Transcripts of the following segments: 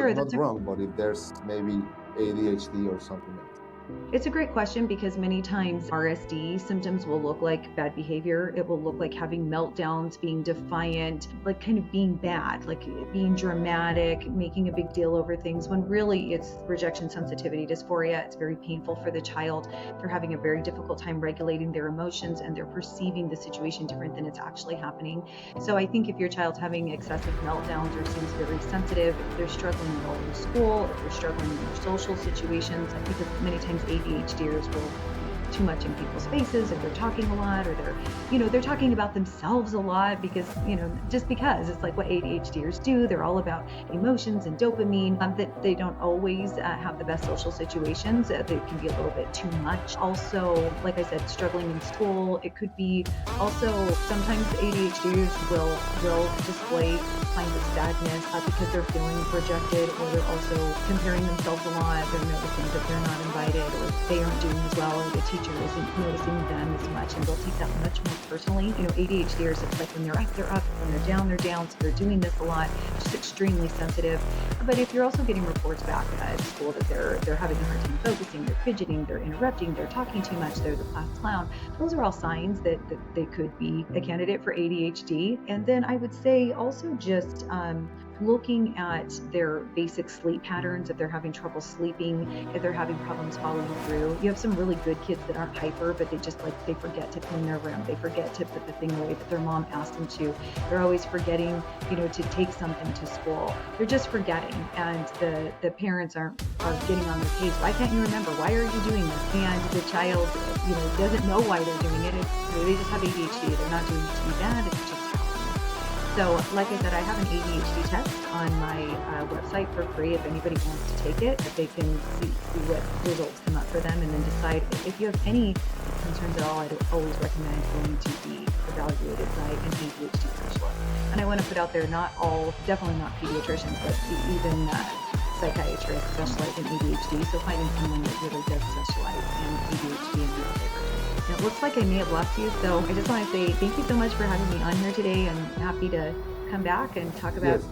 Sure, not wrong, but if there's maybe ADHD or something else. it's a great question because many times RSD symptoms will look like bad behavior. It will look like having meltdowns, being defiant, like kind of being bad, like being dramatic, making a big deal over things, when really it's rejection sensitivity dysphoria. It's very painful for the child. They're having a very difficult time regulating their emotions and they're perceiving the situation different than it's actually happening. So I think if your child's having excessive meltdowns or seems very sensitive, if they're struggling well in school, if they're struggling in their social situations, because many times ADHDers will be too much in people's faces if they're talking a lot, or they're talking about themselves a lot because, just because it's like what ADHDers do. They're all about emotions and dopamine, that they don't always have the best social situations. They can be a little bit too much. Also, like I said, struggling in school. It could be also sometimes ADHDers will display signs of sadness because they're feeling rejected, or they're also comparing themselves a lot. They're noticing that they're not invited, or they aren't doing as well, or the teacher isn't noticing them as much, and they'll take that much more personally. ADHDers, it's like when they're up, they're up. When they're down, they're down. So they're doing this a lot, just extremely sensitive. But if you're also getting reports back at school that they're having a hard time focusing, they're fidgeting, they're interrupting, they're talking too much, they're the class clown, those are all signs that they could be a candidate for ADHD. And then I would say also just looking at their basic sleep patterns. If they're having trouble sleeping, if they're having problems following through. You have some really good kids that aren't hyper, but they forget to clean their room. They forget to put the thing away that their mom asked them to. They're always forgetting, to take something to school. They're just forgetting, and the parents are getting on their case. Why can't you remember? Why are you doing this? And the child, doesn't know why they're doing it. They just have ADHD. They're not doing it to be bad. It's just happening. So, like I said, I have an ADHD test on my website for free. If anybody wants to take it, if they can see what results come up for them, and then decide if you have any concerns at all. I'd always recommend going to be evaluated by an ADHD specialist. And I want to put out there, definitely not pediatricians, but even psychiatrists specialize in ADHD. So finding someone that really does specialize in ADHD and neurodivergence. It looks like I may have lost you, so I just want to say thank you so much for having me on here today, and happy to come back and talk about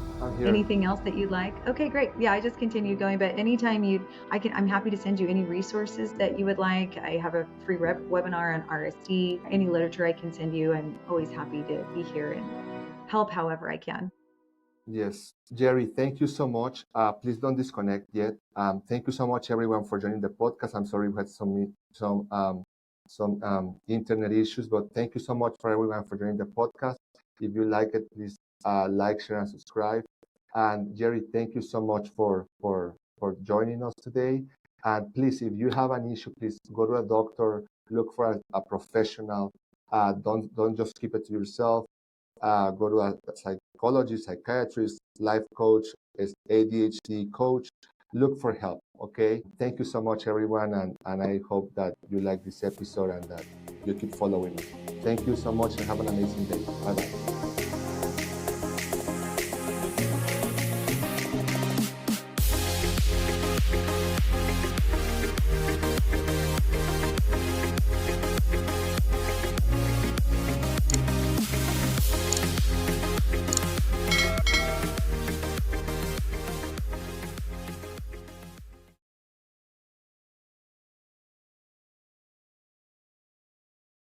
anything else that you'd like. Okay, great. Yeah, I just continued going, but anytime I'm happy to send you any resources that you would like. I have a free webinar on RSD, any literature I can send you. I'm always happy to be here and help however I can. Yes, Jerry, thank you so much. Please don't disconnect yet. Thank you so much, everyone, for joining the podcast. I'm sorry we had some internet issues, but thank you so much for everyone for joining the podcast. If you like it, please like, share, and subscribe. And Jerry, thank you so much for joining us today. And please, if you have an issue, please go to a doctor, look for a professional. Don't just keep it to yourself. Go to a psychologist, psychiatrist, life coach, ADHD coach. Look for help, okay? Thank you so much, everyone, and I hope that you like this episode and that you keep following us. Thank you so much and have an amazing day. Bye-bye.